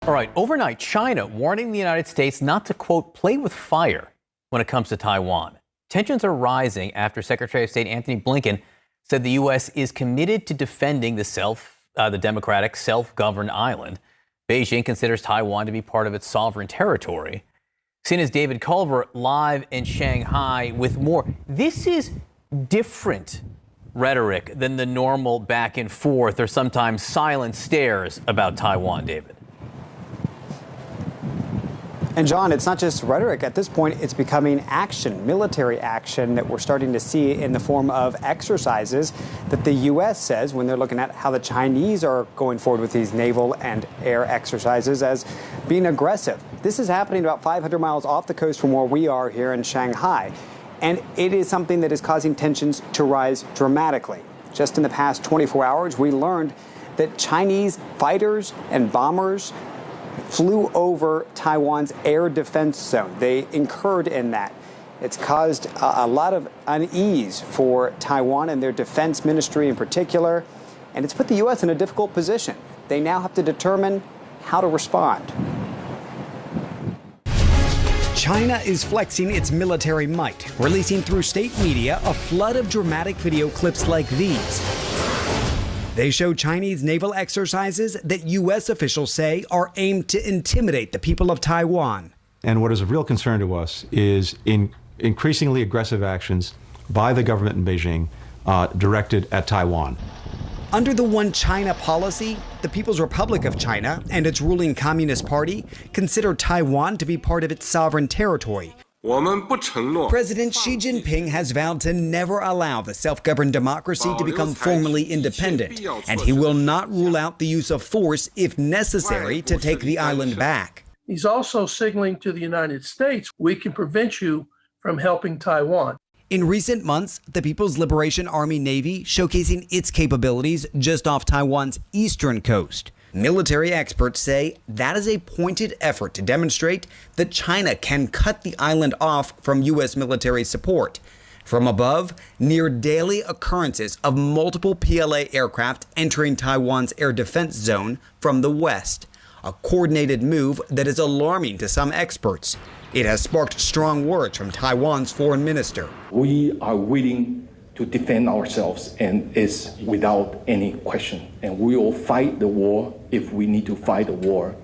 All right, overnight, China warning the United States not to, quote, play with fire when it comes to Taiwan. Tensions are rising after Secretary of State Antony Blinken said the U.S. is committed to defending the democratic self-governed island. Beijing considers Taiwan to be part of its sovereign territory. CNN's David Culver live in Shanghai with more. This is different rhetoric than the normal back and forth or sometimes silent stares about Taiwan, David. And John, it's not just rhetoric. At this point, it's becoming action, military action that we're starting to see in the form of exercises that the U.S. says when they're looking at how the Chinese are going forward with these naval and air exercises as being aggressive. This is happening about 500 miles off the coast from where we are here in Shanghai. And it is something that is causing tensions to rise dramatically. Just in the past 24 hours, we learned that Chinese fighters and bombers flew over Taiwan's air defense zone. They incurred in that. It's caused a lot of unease for Taiwan and their defense ministry in particular, and it's put the U.S. in a difficult position. They now have to determine how to respond. China is flexing its military might, releasing through state media a flood of dramatic video clips like these. They show Chinese naval exercises that U.S. officials say are aimed to intimidate the people of Taiwan. And what is a real concern to us is increasingly aggressive actions by the government in Beijing directed at Taiwan. Under the One China policy, the People's Republic of China and its ruling Communist Party consider Taiwan to be part of its sovereign territory. President Xi Jinping has vowed to never allow the self-governed democracy to become formally independent, and he will not rule out the use of force if necessary to take the island back. He's also signaling to the United States, we can prevent you from helping Taiwan. In recent months, the People's Liberation Army Navy showcasing its capabilities just off Taiwan's eastern coast. Military experts say that is a pointed effort to demonstrate that China can cut the island off from U.S. military support. From above, near daily occurrences of multiple PLA aircraft entering Taiwan's air defense zone from the west. A coordinated move that is alarming to some experts. It has sparked strong words from Taiwan's foreign minister. We are willing to defend ourselves, and it's without any question. And we will fight the war if we need to fight the war.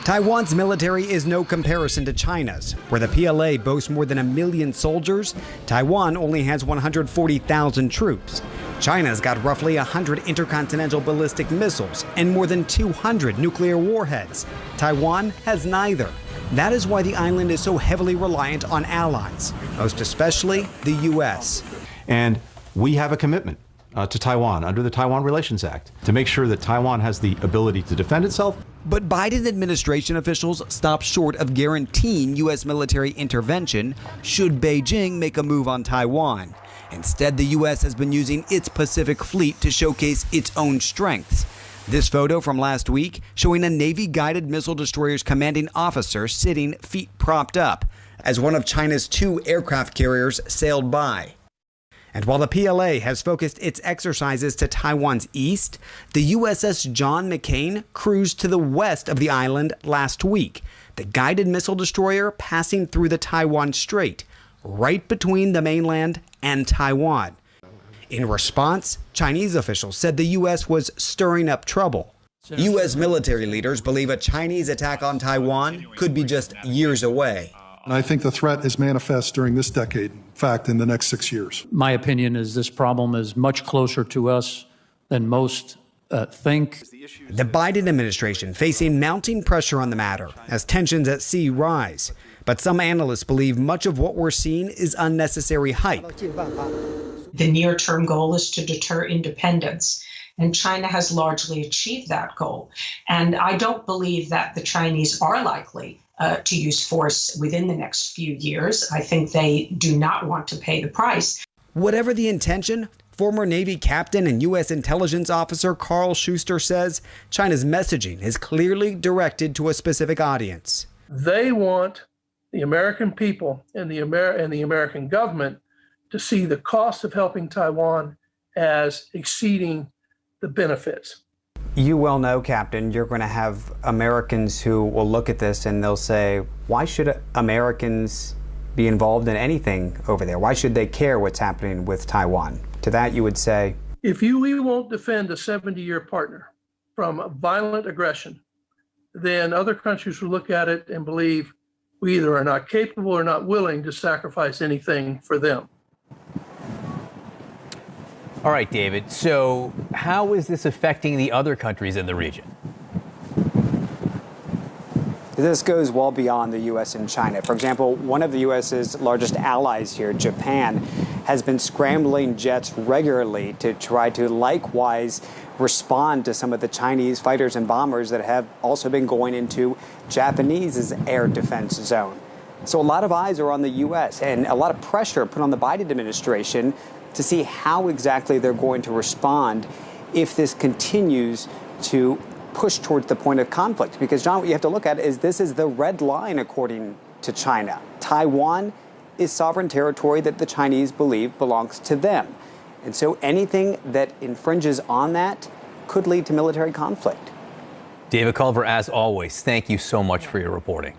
Taiwan's military is no comparison to China's. Where the PLA boasts more than 1 million soldiers, Taiwan only has 140,000 troops. China's got roughly 100 intercontinental ballistic missiles and more than 200 nuclear warheads. Taiwan has neither. That is why the island is so heavily reliant on allies, most especially the U.S. And we have a commitment to Taiwan under the Taiwan Relations Act to make sure that Taiwan has the ability to defend itself. But Biden administration officials stopped short of guaranteeing U.S. military intervention should Beijing make a move on Taiwan. Instead, the U.S. has been using its Pacific Fleet to showcase its own strengths. This photo from last week showing a Navy-guided missile destroyer's commanding officer sitting feet propped up as one of China's 2 aircraft carriers sailed by. And while the PLA has focused its exercises to Taiwan's east, the USS John McCain cruised to the west of the island last week, the guided missile destroyer passing through the Taiwan Strait, right between the mainland and Taiwan. In response, Chinese officials said the U.S. was stirring up trouble. U.S. military leaders believe a Chinese attack on Taiwan could be just years away. And I think the threat is manifest during this decade, in fact, in the next 6 years. My opinion is this problem is much closer to us than most think. The Biden administration facing mounting pressure on the matter as tensions at sea rise. But some analysts believe much of what we're seeing is unnecessary hype. The near-term goal is to deter independence, and China has largely achieved that goal. And I don't believe that the Chinese are likely to use force within the next few years. I think they do not want to pay the price. Whatever the intention, former Navy captain and U.S. intelligence officer Carl Schuster says China's messaging is clearly directed to a specific audience. They want the American people and the American government to see the cost of helping Taiwan as exceeding the benefits. You well know, Captain, you're going to have Americans who will look at this and they'll say, why should Americans be involved in anything over there? Why should they care what's happening with Taiwan? To that, you would say, If we won't defend a 70-year partner from violent aggression, then other countries will look at it and believe we either are not capable or not willing to sacrifice anything for them. All right, David. So how is this affecting the other countries in the region? This goes well beyond the U.S. and China. For example, one of the U.S.'s largest allies here, Japan, has been scrambling jets regularly to try to likewise respond to some of the Chinese fighters and bombers that have also been going into Japanese's air defense zone. So a lot of eyes are on the U.S. and a lot of pressure put on the Biden administration to see how exactly they're going to respond if this continues to push towards the point of conflict. Because, John, what you have to look at is this is the red line, according to China. Taiwan is sovereign territory that the Chinese believe belongs to them. And so anything that infringes on that could lead to military conflict. David Culver, as always, thank you so much for your reporting.